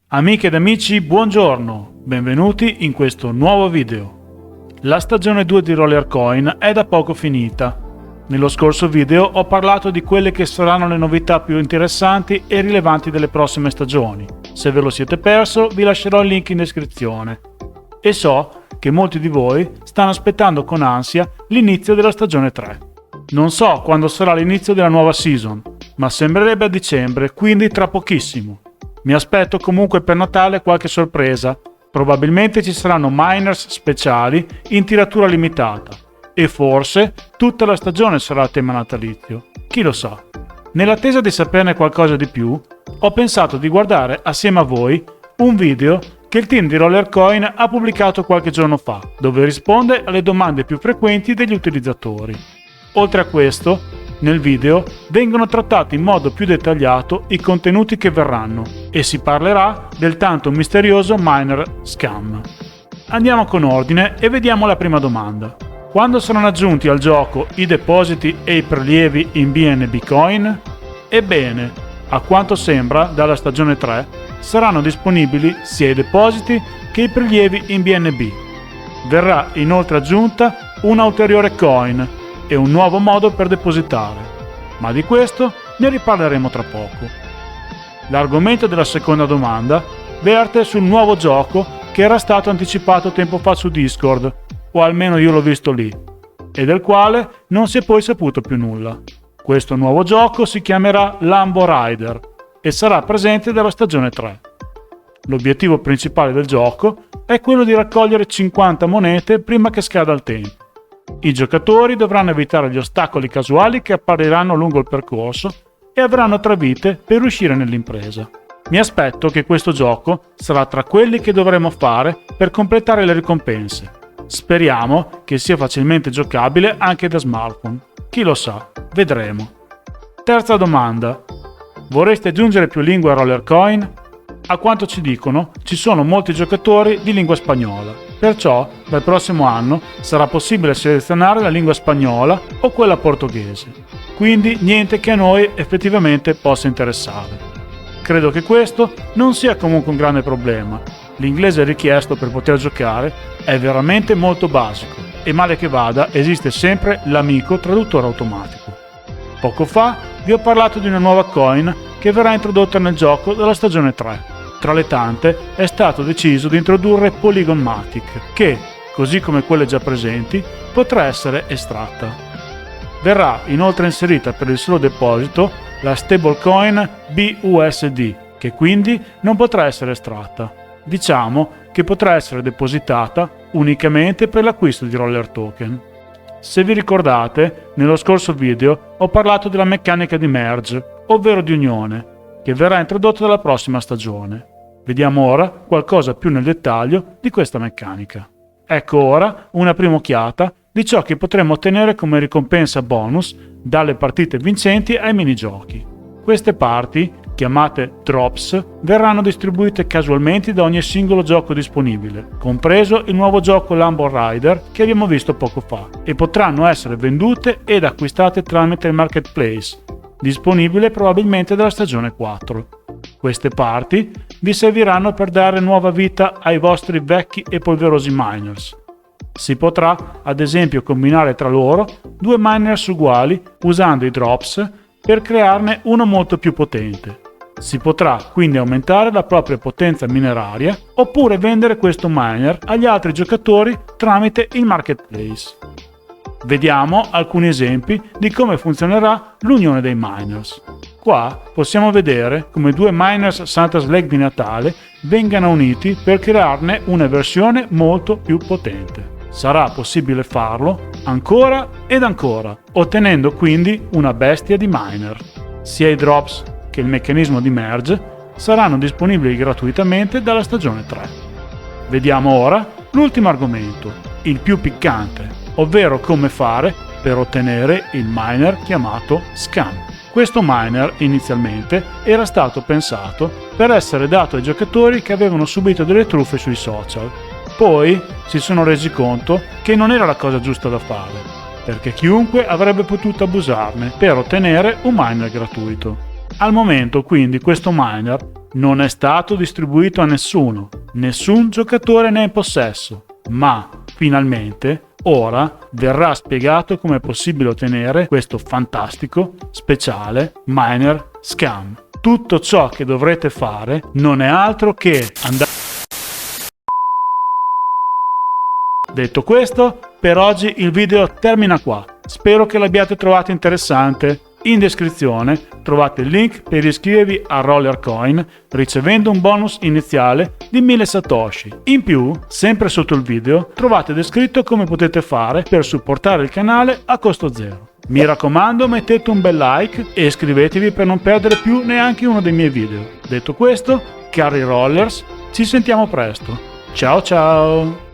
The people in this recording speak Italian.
Amiche ed amici, buongiorno, benvenuti in questo nuovo video. La stagione 2 di Roller Coin è da poco finita. Nello scorso video ho parlato di quelle che saranno le novità più interessanti e rilevanti delle prossime stagioni. Se ve lo siete perso, vi lascerò il link in descrizione. E so che molti di voi stanno aspettando con ansia l'inizio della stagione 3. Non so quando sarà l'inizio della nuova season, ma sembrerebbe a dicembre, quindi tra pochissimo. Mi aspetto comunque per Natale qualche sorpresa. Probabilmente ci saranno miners speciali in tiratura limitata. E forse tutta la stagione sarà a tema natalizio. Chi lo sa? Nell'attesa di saperne qualcosa di più, ho pensato di guardare assieme a voi un video che il team di Roller Coin ha pubblicato qualche giorno fa, dove risponde alle domande più frequenti degli utilizzatori. Oltre a questo, nel video vengono trattati in modo più dettagliato i contenuti che verranno e si parlerà del tanto misterioso miner scam. Andiamo con ordine e vediamo la prima domanda. Quando saranno aggiunti al gioco i depositi e i prelievi in BNB Coin? Ebbene, a quanto sembra dalla stagione 3 saranno disponibili sia i depositi che i prelievi in BNB. Verrà inoltre aggiunta una ulteriore coin e un nuovo modo per depositare, ma di questo ne riparleremo tra poco. L'argomento della seconda domanda verte sul nuovo gioco che era stato anticipato tempo fa su Discord, o almeno io l'ho visto lì, e del quale non si è poi saputo più nulla. Questo nuovo gioco si chiamerà Lambo Rider e sarà presente dalla stagione 3. L'obiettivo principale del gioco è quello di raccogliere 50 monete prima che scada il tempo. I giocatori dovranno evitare gli ostacoli casuali che appariranno lungo il percorso e avranno 3 vite per uscire nell'impresa. Mi aspetto che questo gioco sarà tra quelli che dovremo fare per completare le ricompense. Speriamo che sia facilmente giocabile anche da smartphone. Chi lo sa, vedremo. Terza domanda. Vorreste aggiungere più lingue a Roller Coin? A quanto ci dicono, ci sono molti giocatori di lingua spagnola, perciò dal prossimo anno sarà possibile selezionare la lingua spagnola o quella portoghese. Quindi niente che a noi effettivamente possa interessare. Credo che questo non sia comunque un grande problema. L'inglese richiesto per poter giocare è veramente molto basico e male che vada esiste sempre l'amico traduttore automatico. Poco fa vi ho parlato di una nuova coin che verrà introdotta nel gioco dalla stagione 3. Tra le tante è stato deciso di introdurre Polygon Matic che, così come quelle già presenti, potrà essere estratta. Verrà inoltre inserita per il solo deposito la stablecoin BUSD che quindi non potrà essere estratta. Diciamo che potrà essere depositata unicamente per l'acquisto di Roller Token. Se vi ricordate, nello scorso video ho parlato della meccanica di merge, ovvero di unione, che verrà introdotta dalla prossima stagione. Vediamo ora qualcosa più nel dettaglio di questa meccanica. Ecco ora una prima occhiata di ciò che potremo ottenere come ricompensa bonus dalle partite vincenti ai minigiochi. Queste parti, chiamate drops, verranno distribuite casualmente da ogni singolo gioco disponibile, compreso il nuovo gioco Lambo Rider che abbiamo visto poco fa, e potranno essere vendute ed acquistate tramite il marketplace, disponibile probabilmente dalla stagione 4. Queste parti vi serviranno per dare nuova vita ai vostri vecchi e polverosi miners. Si potrà, ad esempio, combinare tra loro 2 miners uguali usando i drops per crearne uno molto più potente. Si potrà quindi aumentare la propria potenza mineraria oppure vendere questo miner agli altri giocatori tramite il marketplace. Vediamo alcuni esempi di come funzionerà l'unione dei miners. Qua possiamo vedere come 2 miners Santa's Lake di Natale vengano uniti per crearne una versione molto più potente. Sarà possibile farlo ancora ed ancora, ottenendo quindi una bestia di miner. Sia i drops che il meccanismo di merge saranno disponibili gratuitamente dalla stagione 3. Vediamo ora l'ultimo argomento, il più piccante, ovvero come fare per ottenere il miner chiamato scam. Questo miner inizialmente era stato pensato per essere dato ai giocatori che avevano subito delle truffe sui social. Poi si sono resi conto che non era la cosa giusta da fare. perché chiunque avrebbe potuto abusarne per ottenere un miner gratuito. Al momento quindi questo miner non è stato distribuito a nessuno, nessun giocatore ne è in possesso, ma finalmente ora verrà spiegato come è possibile ottenere questo fantastico, speciale miner scam. Tutto ciò che dovrete fare non è altro che andare. Detto questo, per oggi il video termina qua. Spero che l'abbiate trovato interessante. In descrizione trovate il link per iscrivervi a Rollercoin ricevendo un bonus iniziale di 1000 satoshi. In più, sempre sotto il video, trovate descritto come potete fare per supportare il canale a costo zero. Mi raccomando, mettete un bel like e iscrivetevi per non perdere più neanche uno dei miei video. Detto questo, cari rollers, ci sentiamo presto. Ciao ciao!